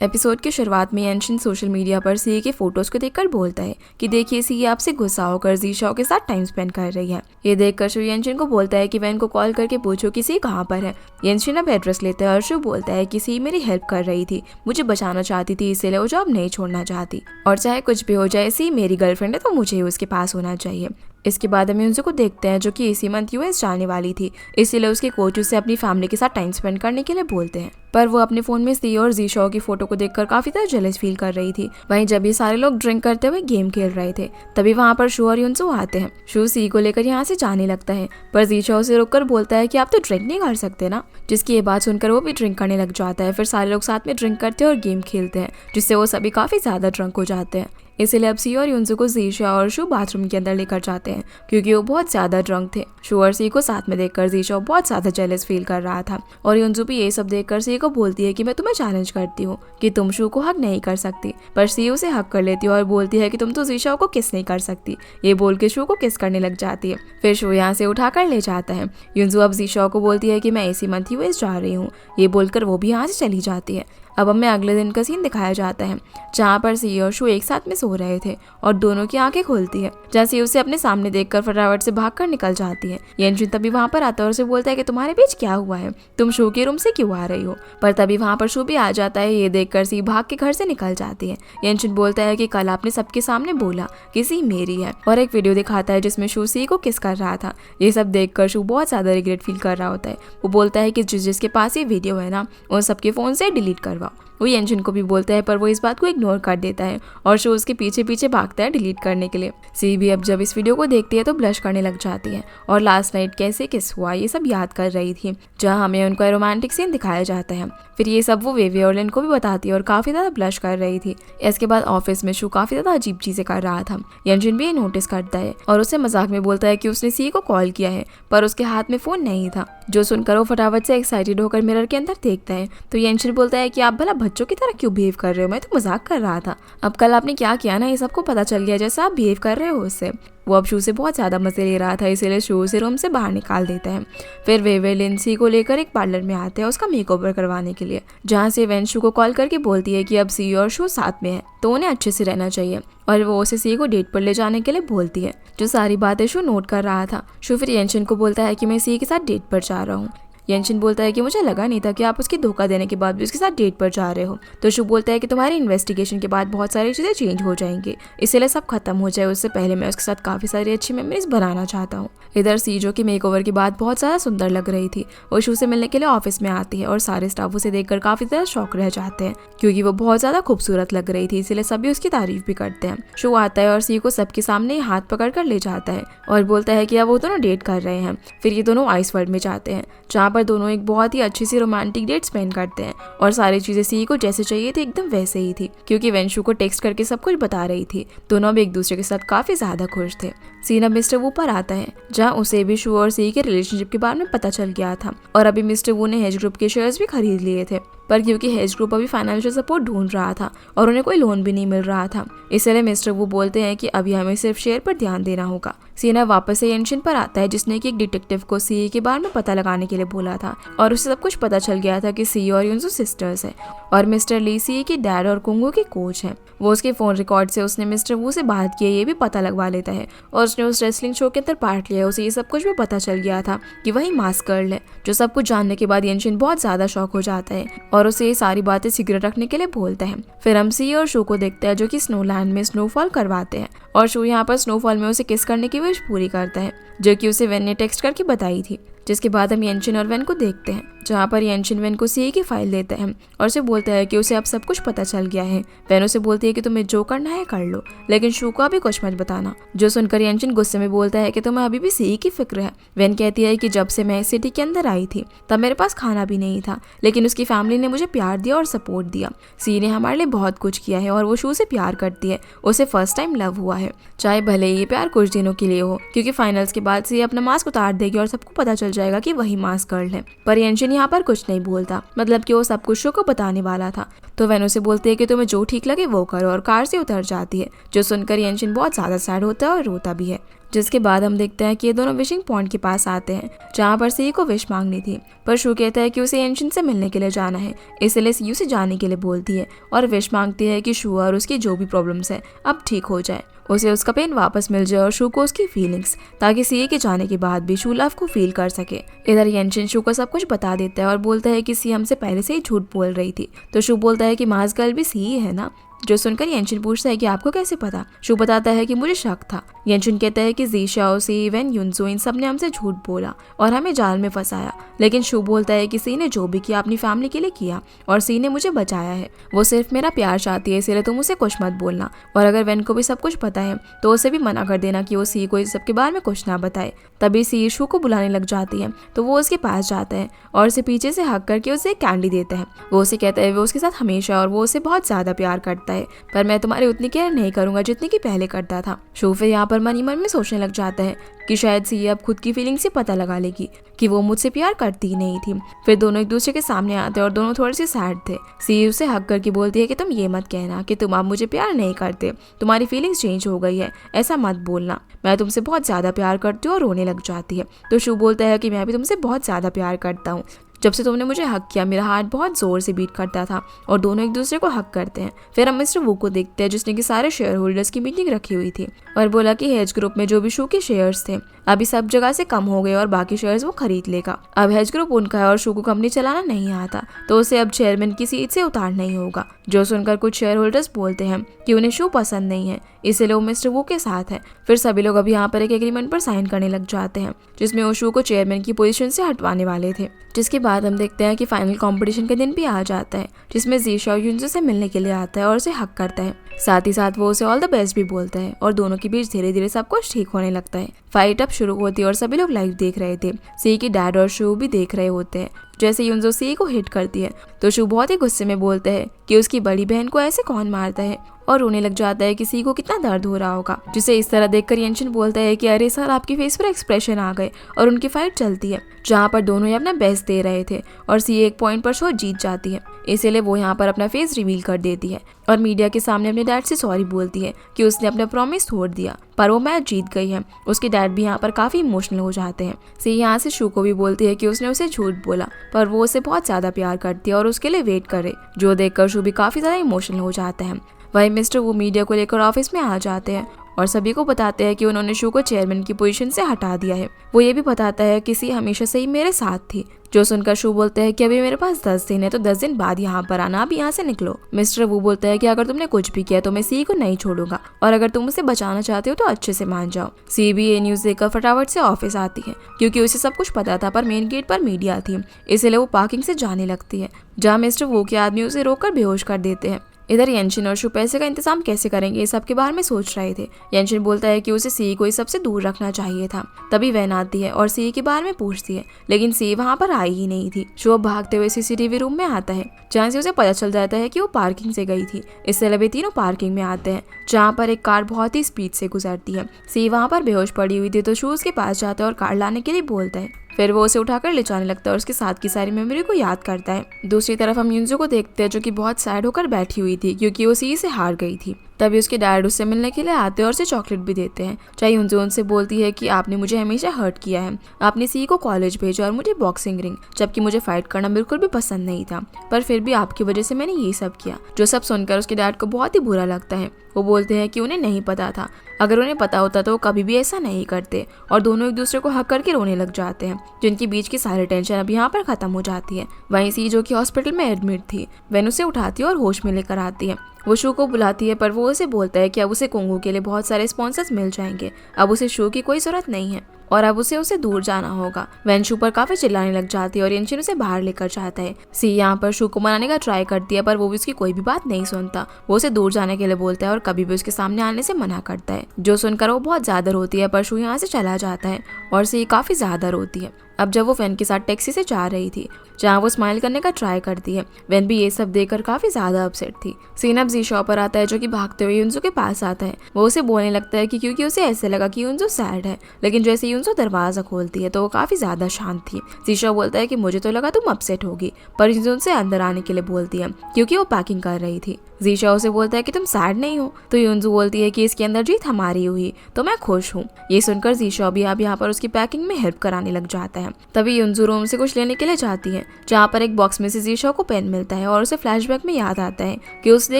Episode की शुरुआत में येनशिन सोशल मीडिया पर सी के फोटोज को देखकर बोलता है कि देखिए सी आपसे गुस्सा होकर ज़ीशाओ के साथ टाइम स्पेंड कर रही है। ये देखकर शु येनशिन को बोलता है कि वैन को कॉल करके पूछो कि सी कहाँ पर है। येनशिन अब एड्रेस लेता है और शु बोलता है कि सी मेरी हेल्प कर रही थी, मुझे बचाना चाहती थी, इसीलिए वो जॉब नहीं छोड़ना चाहती और चाहे कुछ भी हो जाए सी मेरी गर्लफ्रेंड है तो मुझे ही उसके पास होना चाहिए। इसके बाद हम युनसो को देखते हैं जो कि इसी मंथ यूएस जाने वाली थी, इसीलिए उसके कोच उसे अपनी फैमिली के साथ टाइम स्पेंड करने के लिए बोलते हैं। पर वो अपने फोन में सी और ज़ीशाओ की फोटो को देखकर काफी ज्यादा जेलस फील कर रही थी। वहीं जब ये सारे लोग ड्रिंक करते हुए गेम खेल रहे थे तभी वहाँ पर शु और युनसो आते हैं। शु सी को लेकर यहाँ से जाने लगता है पर ज़ीशाओ से रुककर बोलता है कि आप तो ड्रिंक नहीं कर सकते ना, जिसकी ये बात सुनकर वो भी ड्रिंक करने लग जाता है। फिर सारे लोग साथ में ड्रिंक करते हैं और गेम खेलते हैं जिससे वो सभी काफी ज्यादा ड्रंक हो जाते हैं। इसलिए अब सी और युनसो को ज़ीशा और शु बाथरूम के अंदर लेकर जाते हैं क्योंकि वो बहुत ज्यादा ड्रंक थे। शु और सी को साथ में देखकर ज़ीशा बहुत ज्यादा जेलस फील कर रहा था और युनसो भी ये सब देखकर सी को बोलती है कि मैं तुम्हें चैलेंज करती हूँ कि तुम शु को हक नहीं कर सकती, पर सी उसे हक कर लेती है और बोलती है कि तुम तो ज़ीशा को किस नहीं कर सकती। ये बोल के शु को किस करने लग जाती है। फिर शु यहाँ से उठाकर ले जाता है। युनसो अब ज़ीशा को बोलती है कि मैं इसी मंथ यूएस जा रही हूँ, ये बोलकर वो भी यहाँ से चली जाती है। अब हमें अगले दिन का सीन दिखाया जाता है जहाँ पर सी और शु एक साथ में सो रहे थे और दोनों की आंखें खुलती है जहाँ सी उसे अपने सामने देखकर फटाफट से भागकर निकल जाती है। येनशिन तभी वहाँ पर आता है और उसे बोलता है कि तुम्हारे बीच क्या हुआ है, तुम शु के रूम से क्यों आ रही हो। पर तभी वहाँ पर शु भी आ जाता है। ये देखकर सी भाग के घर से निकल जाती है। येनशिन बोलता है कि कल आपने सबके सामने बोला कि सी मेरी है और एक वीडियो दिखाता है जिसमें शु सी को किस कर रहा था। ये सब देखकर शु बहुत ज्यादा रिग्रेट फील कर रहा होता है। वो बोलता है कि जिसके पास ये वीडियो है ना उन सबके फोन से डिलीट करवाओ। वो येनशिन को भी बोलता है पर वो इस बात को इग्नोर कर देता है और शो उसके पीछे पीछे भागता है डिलीट करने के लिए। सी भी अब जब इस वीडियो को देखती है तो ब्लश करने लग जाती है और लास्ट नाइट कैसे किस हुआ ये सब याद कर रही थी, जहाँ हमें उनका रोमांटिक सीन दिखाया जाता है। फिर ये सब वो वेवी और लिन को भी बताती है और काफी ज्यादा ब्लश कर रही थी। इसके बाद ऑफिस में शु काफी ज्यादा अजीब चीजें कर रहा था। येनशिन भी ये नोटिस करता है और उसे मजाक में बोलता है कि उसने सी को कॉल किया है पर उसके हाथ में फोन नहीं था, जो सुनकर वो फटाफट से एक्साइटेड होकर मिरर के अंदर देखता है। तो येनशिन बोलता है कि आप भला बच्चों की तरह क्यों बिहेव कर रहे हो, मैं तो मजाक कर रहा था। अब कल आपने क्या किया ना ये सबको पता चल गया जैसा आप बिहेव कर रहे हो उससे। वो अब शु से बहुत ज्यादा मजे ले रहा था इसीलिए शु से रूम से बाहर निकाल देता है। फिर वे लिंसी को लेकर एक पार्लर में आते हैं उसका मेकओवर करवाने के लिए, जहाँ से वेन शु को कॉल करके बोलती है कि अब सी और शु साथ में है तो उन्हें अच्छे से रहना चाहिए और वो उसे सी को डेट पर ले जाने के लिए बोलती है, जो सारी बातें शु नोट कर रहा था। शु फिर येनशिन को बोलता है कि मैं सी के साथ डेट पर जा रहा हूँ। येनशिन बोलता है कि मुझे लगा नहीं था कि आप उसकी धोखा देने के बाद भी उसके साथ डेट पर जा रहे हो। तो शु बोलता है कि तुम्हारी इन्वेस्टिगेशन के बाद बहुत सारी चीजें चेंज हो जाएंगी, इसलिए सब खत्म हो जाए उससे पहले मैं उसके साथ काफी सारी अच्छी मेमोरीज बनाना चाहता हूँ। इधर सी जो कि मेकओवर के बाद बहुत ज्यादा सुंदर लग रही थी, वो शु से मिलने के लिए ऑफिस में आती है और सारे स्टाफ उसे देखकर काफी ज्यादा शौक रह जाते हैं क्योंकि वो बहुत ज्यादा खूबसूरत लग रही थी, इसीलिए सभी उसकी तारीफ भी करते हैं। शु आता है और सी को सबके सामने हाथ पकड़ कर ले जाता है और बोलता है कि अब वो दोनों डेट कर रहे हैं। फिर ये दोनों आइस वर्ल्ड में जाते हैं जहाँ पर दोनों एक बहुत ही अच्छी सी रोमांटिक डेट स्पेंड करते हैं और सारी चीजें सी को जैसे चाहिए थी एकदम वैसे ही थी क्योंकि वेन शु को टेक्स्ट करके सब कुछ बता रही थी। दोनों अब एक दूसरे के साथ काफी ज्यादा खुश थे। सीन अब मिस्टर वू पर आता है जहाँ उसे भी शु और सी के रिलेशनशिप के बारे में पता चल गया था और अभी मिस्टर वू ने हेज ग्रुप के शेयर्स भी खरीद लिए थे, पर क्योंकि हेज ग्रुप अभी फाइनेंशियल सपोर्ट ढूंढ रहा था और उन्हें कोई लोन भी नहीं मिल रहा था, इसलिए मिस्टर वू बोलते हैं कि अभी हमें सिर्फ शेयर पर ध्यान देना होगा। सीना वापस से येनशिन पर आता है जिसने कि एक डिटेक्टिव को सी के बारे में पता लगाने के लिए बोला था और उसे सब कुछ पता चल गया था कि सी और युनसो सिस्टर्स है और मिस्टर ली सी के डैड और कुंगू के कोच है। वो उसके फोन रिकॉर्ड से उसने मिस्टर वू से बात की ये भी पता लगवा लेता है और उसने उस रेसलिंग शो के अंदर पार्ट लिया। उसे ये सब कुछ भी पता चल गया था कि वही मास्क गर्ल है। जो सब कुछ जानने के बाद येनशिन बहुत ज्यादा शॉक हो जाता है और उसे ये सारी बातें सीक्रेट रखने के लिए बोलता है। फिर हम सी और शु को देखते हैं जो कि स्नोलैंड में स्नोफॉल करवाते हैं और शु यहाँ पर स्नोफॉल में उसे किस करने की विश पूरी करता है जो कि उसे वेन ने टेक्स्ट करके बताई थी। जिसके बाद हम येनशिन और वेन को देखते हैं जहाँ पर येनशिन वेन को सी की फाइल देता है और उसे बोलता है कि उसे अब सब कुछ पता चल गया है। वेन उसे बोलती है कि तुम्हें जो करना है कर लो, लेकिन शु को अभी कुछ मत बताना। जो सुनकर येनशिन गुस्से में बोलता है कि तुम्हें अभी भी सी की फिक्र है। वेन कहती है कि जब से मैं इस सिटी के अंदर आई थी तब मेरे पास खाना भी नहीं था, लेकिन उसकी फैमिली ने मुझे प्यार दिया और सपोर्ट दिया। सी ने हमारे लिए बहुत कुछ किया है और वो शु से प्यार करती है, उसे फर्स्ट टाइम लव हुआ है, चाहे भले ये प्यार कुछ दिनों के लिए हो, क्योंकि फाइनल्स के बाद सी अपना मास्क उतार देगी और सबको पता चल चल जाएगा कि वही मास्क गर्ल है। पर यंशिन यहाँ पर कुछ नहीं बोलता, मतलब कि वो सब कुछ शो को बताने वाला था। तो वैन उसे बोलती है कि तुम्हें जो ठीक लगे वो करो, और कार से उतर जाती है। जो सुनकर यंशिन बहुत ज्यादा सैड होता है और रोता भी है। जिसके बाद हम देखते हैं कि ये दोनों विशिंग पॉइंट के पास आते हैं, जहाँ पर सी को विश मांगनी थी। पर शू कहता है कि उसे यंशिन से मिलने के लिए जाना है, इसलिए सी से जाने के लिए बोलती है और विश मांगती है कि शू और उसकी जो भी प्रॉब्लम्स है अब ठीक हो जाए, उसे उसका पेन वापस मिल जाए और शू को उसकी फीलिंग्स, ताकि सी के जाने के बाद भी शू लव को फील कर सके। इधर यंशिन शू को सब कुछ बता देता है और बोलता है कि सी हमसे पहले से ही झूठ बोल रही थी। तो शू बोलता है कि मास्क गर्ल भी सी है ना। जो सुनकर यंशिन पूछता है कि आपको कैसे पता। शू बताता है कि मुझे शक था। यंशिन कहता है कि जी शाओ, सी, वेन, युनसो इन सब ने हमसे झूठ बोला और हमें जाल में फंसाया, लेकिन शू बोलता है कि सी ने जो भी किया अपनी फैमिली के लिए किया और सी ने मुझे बचाया है। वो सिर्फ मेरा प्यार चाहती है, इसलिए तुम उसे कुछ मत बोलना, और अगर वेन को भी सब कुछ पता है तो उसे भी मना कर देना कि वो सी को इस सब के बारे में कुछ ना बताए। तभी सी शू को बुलाने लग जाती है, तो वो उसके पास जाता है और उसे पीछे से हक करके उसे कैंडी देता है। वो उसे कहता है वो उसके साथ हमेशा और वो उसे बहुत ज्यादा प्यार करता है, पर मैं तुम्हारी उतनी केयर नहीं करूंगा जितनी की पहले करता था। शू फिर यहाँ पर मन ही मन में सोचने लग जाता है कि शायद सी अब खुद की फीलिंग से पता लगा लेगी कि वो मुझसे प्यार करती ही नहीं थी। फिर दोनों एक दूसरे के सामने आते हैं और दोनों थोड़े से सैड थे। सी उसे हक करके बोलती है कि तुम ये मत कहना कि तुम अब मुझे प्यार नहीं करते, तुम्हारी फीलिंग्स चेंज हो गई है, ऐसा मत बोलना, मैं तुमसे बहुत ज्यादा प्यार करती हूँ, और रोने लग जाती है। तो शू बोलता है कि मैं भी तुमसे बहुत ज्यादा प्यार करता हूँ, जब से तुमने मुझे हक किया मेरा हार्ट बहुत जोर से बीट करता था। और दोनों एक दूसरे को हक करते हैं। फिर हम मिस्टर वू को देखते हैं, जिसने कि सारे शेयर होल्डर्स की मीटिंग रखी हुई थी और बोला कि हेज ग्रुप में जो भी शू के शेयर्स थे अभी सब जगह से कम हो गए और बाकी शेयर्स वो खरीद लेगा। अब हेज ग्रुप उनका है और शू को कंपनी चलाना नहीं आता, तो उसे अब चेयरमैन की सीट से उतारना ही होगा। जो सुनकर कुछ शेयर होल्डर्स बोलते हैं कि उन्हें शू पसंद नहीं है, इसलिए वो मिस्टर वू के साथ है। फिर सभी लोग अब यहाँ पर एक एग्रीमेंट पर साइन करने लग जाते हैं, जिसमें वो शू को चेयरमैन की पोजीशन से हटवाने वाले थे। जिसके बाद हम देखते हैं कि फाइनल कंपटीशन का दिन भी आ जाता है, जिसमें जी शाओ युनसो से मिलने के लिए आता है और उसे हक करता है। साथ ही साथ वो उसे ऑल द बेस्ट भी बोलता है और दोनों के बीच धीरे धीरे सब कुछ ठीक होने लगता है। फाइट अब शुरू होती है और सभी लोग लाइव देख रहे थे। सी की डैड और शू भी देख रहे होते हैं। जैसे युनसो सी को हिट करती है तो शू बहुत ही गुस्से में बोलता है कि उसकी बड़ी बहन को ऐसे कौन मारता है, और रोने लग जाता है कि सी को कितना दर्द हो रहा होगा। जिसे इस तरह देखकर यंशिन बोलता है कि अरे सर, आपकी फेस पर एक्सप्रेशन आ गए। और उनकी फाइट चलती है, जहाँ पर दोनों ही अपना बेस्ट दे रहे थे और सी एक पॉइंट पर शो जीत जाती है, इसीलिए वो यहाँ पर अपना फेस रिवील कर देती है और मीडिया के सामने अपने डैड से सॉरी बोलती है कि उसने अपना प्रॉमिस तोड़ दिया, पर वो मैच जीत गई है। उसके डैड भी यहाँ पर काफी इमोशनल हो जाते हैं। सी यहाँ से शू को भी बोलती है कि उसने उसे झूठ बोला, पर वो उसे बहुत ज्यादा प्यार करती है और उसके लिए वेट करे, जो देखकर शू भी काफी ज्यादा इमोशनल हो जाता है। वही मिस्टर वो मीडिया को लेकर ऑफिस में आ जाते हैं और सभी को बताते हैं कि उन्होंने शू को चेयरमैन की पोजीशन से हटा दिया है। वो ये भी बताता है कि सी हमेशा से ही मेरे साथ थी। जो सुनकर शू बोलता है कि अभी मेरे पास 10 दिन है, तो 10 दिन बाद यहाँ पर आना, अब यहाँ से निकलो। मिस्टर वो बोलता है कि अगर तुमने कुछ भी किया तो मैं सी को नहीं छोड़ूंगा, और अगर तुम उसे बचाना चाहते हो तो अच्छे से मान जाओ। सी भी ये न्यूज देखकर फटाफट से ऑफिस आती है, क्योंकि उसे सब कुछ पता था, पर मेन गेट पर मीडिया थी, इसलिए वो पार्किंग से जाने लगती है, जहाँ मिस्टर वो के आदमी उसे रोककर बेहोश कर देते हैं। इधर यंशिन और शू पैसे का इंतजाम कैसे करेंगे इस सब के बारे में सोच रहे थे। यंशिन बोलता है कि उसे सी को इस सबसे दूर रखना चाहिए था। तभी वैन आती है और सी के बारे में पूछती है, लेकिन सी वहाँ पर आई ही नहीं थी। शू भागते हुए सीसीटीवी रूम में आता है, जहाँ से उसे पता चल जाता है कि वो पार्किंग से गई थी। इससे लगे तीनों पार्किंग में आते हैं, जहाँ पर एक कार बहुत ही स्पीड से गुजरती है। सी वहाँ पर बेहोश पड़ी हुई थी, तो शू उसके पास जाता है और कार लाने के लिए बोलता है। फिर वो उसे उठाकर ले जाने लगता है और उसके साथ की सारी मेमोरी को याद करता है। दूसरी तरफ हम युनसो को देखते हैं, जो कि बहुत सैड होकर बैठी हुई थी, क्योंकि वो सी से हार गई थी। तभी उसके डैड उससे मिलने के लिए आते हैं और उसे चॉकलेट भी देते हैं। चाहे युनसो उनसे बोलती है कि आपने मुझे हमेशा हर्ट किया है, आपने सी को कॉलेज भेजा और मुझे बॉक्सिंग रिंग, जबकि मुझे फाइट करना बिल्कुल भी पसंद नहीं था, पर फिर भी आपकी वजह से मैंने ये सब किया। जो सब सुनकर उसके डैड को बहुत ही बुरा लगता है। वो बोलते हैं कि उन्हें नहीं पता था, अगर उन्हें पता होता तो वो कभी भी ऐसा नहीं करते, और दोनों एक दूसरे को हक करके रोने लग जाते हैं, जिनके बीच की सारी टेंशन अब यहाँ पर खत्म हो जाती है। वहीं सी, जो कि हॉस्पिटल में एडमिट थी, वैन उसे उठाती है और होश में लेकर आती है। वो शू को बुलाती है, पर वो उसे बोलता है कि अब उसे कुंगू के लिए बहुत सारे स्पॉन्सर्स मिल जाएंगे, अब उसे शू की कोई जरूरत नहीं है और अब उसे दूर जाना होगा। वैन शू पर काफी चिल्लाने लग जाती है और यंशिन उसे बाहर लेकर जाता है। सी यहाँ पर शू को मनाने का ट्राई करती है, पर वो भी उसकी कोई भी बात नहीं सुनता। वो उसे दूर जाने के लिए बोलता है और कभी भी उसके सामने आने से मना करता है। जो सुनकर वो बहुत ज्यादा रोती है, पर शू यहाँ से चला जाता है और सी काफी ज्यादा रोती है। अब जब वो वैन के साथ टैक्सी से जा रही थी, जहाँ वो स्माइल करने का ट्राई करती है, वैन भी ये सब देखकर काफी ज्यादा अपसेट थी। सीन अब जी शॉ पर आता है, जो कि भागते हुए युनसो के पास आता है। वो उसे बोलने लगता है कि क्योंकि उसे ऐसे लगा कि युनसो सैड है, लेकिन जैसे युनसो दरवाजा खोलती है तो वो काफी ज्यादा शांत थी। जीशा बोलता है कि मुझे तो लगा तुम अपसेट होगी, पर युनसो उनसे अंदर आने के लिए बोलती है क्योंकि वो पैकिंग कर रही थी। जीशा उसे बोलता है कि तुम सैड नहीं हो, तो युनसो बोलती है कि इसके अंदर जीत हमारी हुई तो मैं खुश हूँ। ये सुनकर जीशा भी अब यहाँ पर उसकी पैकिंग में हेल्प कराने लग जाता है। तभी युनसो रूम से कुछ लेने के लिए जाती है, जहाँ पर एक बॉक्स में से जीशा को पेन मिलता है और उसे फ्लैशबैक में याद आता है कि उसने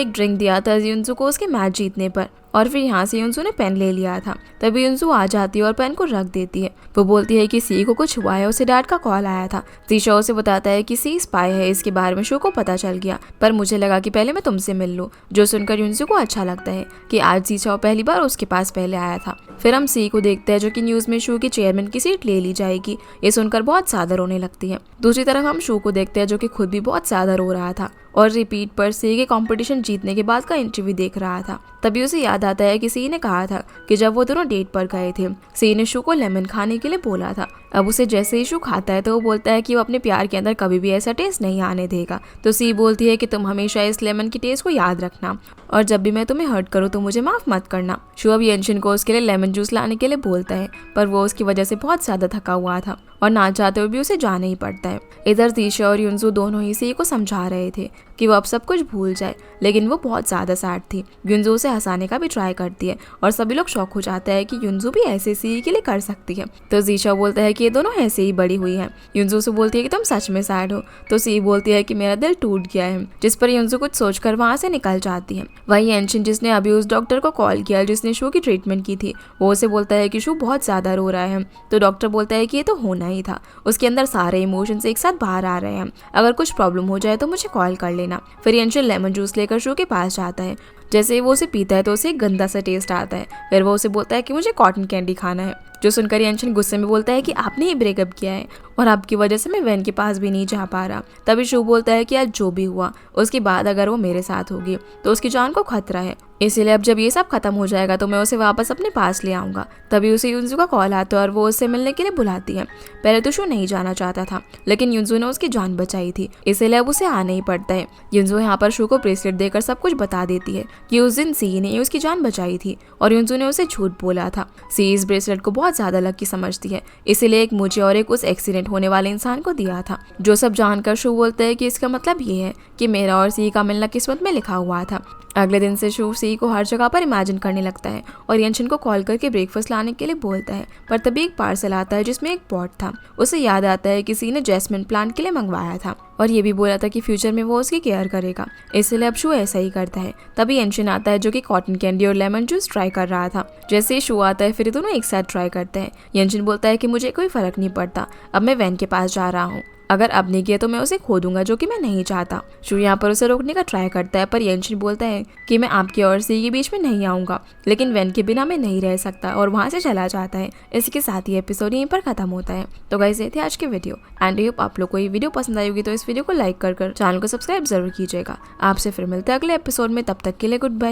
एक ड्रिंक दिया था युनसो को उसके मैच जीतने पर, और फिर यहाँ से युनसो ने पेन ले लिया था। तभी युनसो आ जाती है और पेन को रख देती है। वो बोलती है कि सी को कुछ हुआ है, उसे डैड का कॉल आया था। जीशा उसे बताता है कि सी स्पाई है, इसके बारे में शो को पता चल गया, पर मुझे लगा कि पहले मैं तुमसे मिल लूं। जो सुनकर युनसो को अच्छा लगता है कि आज जीशा पहली बार उसके पास पहले आया था। फिर हम सी को देखते हैं जो कि न्यूज में शो की चेयरमैन की सीट ले ली जाएगी। ये सुनकर बहुत ज्यादा रोने लगती है। दूसरी तरफ हम शो को देखते हैं जो कि खुद भी बहुत ज्यादा रो रहा था और रिपीट पर सी के कंपटीशन जीतने के बाद का इंटरव्यू देख रहा था। तभी उसे याद आता है कि सी ने कहा था कि जब वो दोनों डेट पर गए थे, सी ने शू को लेमन खाने के लिए बोला था। अब उसे जैसे ही शू खाता है तो वो बोलता है कि वो अपने प्यार के अंदर कभी भी ऐसा टेस्ट नहीं आने देगा। तो सी बोलती है कि तुम हमेशा इस लेमन की टेस्ट को याद रखना और जब भी मैं तुम्हें हर्ट करूँ तो मुझे माफ मत करना। शू अब येनशिन को उसके लिए लेमन जूस लाने के लिए बोलता है, पर वो उसकी वजह से बहुत ज्यादा थका हुआ था और ना चाहते हुए भी उसे जाना ही पड़ता है। इधर जीशा और युनसो दोनों ही सी को समझा रहे थे कि वो अब सब कुछ भूल जाए, लेकिन वो बहुत ज्यादा सैड थी। युनसो उसे हंसाने का भी ट्राई करती है और सभी लोग शॉक हो जाता है कि युनसो भी ऐसे सी के लिए कर सकती है। तो जीशा बोलता है कि ये दोनों ऐसे ही बड़ी हुई है। युनसो से बोलती है कि तुम सच में सैड हो, तो सी बोलती है कि मेरा दिल टूट गया है, जिस पर युनसो कुछ सोचकर वहां से निकल जाती है। वही एंशिन जिसने अभी उस डॉक्टर को कॉल किया जिसने शू की ट्रीटमेंट की थी, वो उसे बोलता है कि शू बहुत ज्यादा रो रहा है। तो डॉक्टर बोलता है कि ये तो होना ही था, उसके अंदर सारे इमोशंस एक साथ बाहर आ रहे हैं, अगर कुछ प्रॉब्लम हो जाए तो मुझे कॉल कर लेना। फिर एंशिन लेमन जूस लेकर शू के पास जाता है। जैसे ही वो उसे पीता है तो उसे एक गंदा सा टेस्ट आता है। फिर वो उसे बोलता है कि मुझे कॉटन कैंडी खाना है। जो सुनकर एंशिन गुस्से में बोलता है कि आपने ही ब्रेकअप किया है और आपकी वजह से मैं वैन के पास भी नहीं जा पा रहा। तभी शू बोलता है कि आज जो भी हुआ उसके बाद अगर वो मेरे साथ होगी तो उसकी जान को खतरा है, इसीलिए अब जब ये सब खत्म हो जाएगा तो मैं उसे वापस अपने पास ले आऊंगा। तभी उसे युनसो का कॉल आता है और वो उससे मिलने के लिए बुलाती है। पहले तो शू नहीं जाना चाहता था, लेकिन युनसो ने उसकी जान बचाई थी, इसीलिए अब उसे आना ही पड़ता है। युनसो यहाँ पर शू को ब्रेसलेट देकर सब कुछ बता देती है कि उस दिन सी ने उसकी जान बचाई थी और युनसो ने उसे झूठ बोला था। सी इस ब्रेसलेट को बहुत ज्यादा लकी समझती है, इसीलिए एक मुझे और एक उस एक्सीडेंट होने वाले इंसान को दिया था। जो सब जानकर शू बोलता है कि इसका मतलब ये है कि मेरा और सी का मिलना किस्मत में लिखा हुआ था। अगले दिन से शू सी को हर जगह पर इमेजिन करने लगता है और येनशिन को कॉल करके ब्रेकफास्ट लाने के लिए बोलता है, पर तभी एक पार्सल आता है जिसमें एक पॉट था। उसे याद आता है कि सी ने जैस्मिन प्लांट के लिए मंगवाया था और ये भी बोला था कि फ्यूचर में वो उसकी केयर करेगा, इसलिए अब शू ऐसा ही करता है। तभी येनशिन आता है जो कि कॉटन कैंडी और लेमन जूस ट्राई कर रहा था। जैसे ही शू आता है फिर दोनों एक साथ ट्राई करते हैं। येनशिन बोलता है कि मुझे कोई फर्क नहीं पड़ता, अब मैं वैन के पास जा रहा हूँ, अगर अब नहीं किया तो मैं उसे खो दूंगा, जो कि मैं नहीं चाहता। शू यहाँ पर उसे रोकने का ट्राई करता है, पर येनशिन बोलता है कि मैं आपकी और सी के बीच में नहीं आऊंगा, लेकिन वैन के बिना मैं नहीं रह सकता और वहां से चला जाता है। इसके साथ ही एपिसोड यहीं पर खत्म होता है। तो गाइस ये थे आज के वीडियो एंड होप आप लोग को ये वीडियो पसंद आई होगी, तो इस वीडियो को लाइक कर चैनल को सब्सक्राइब जरूर कीजिएगा। आपसे फिर मिलते हैं अगले एपिसोड में, तब तक के लिए गुड बाय।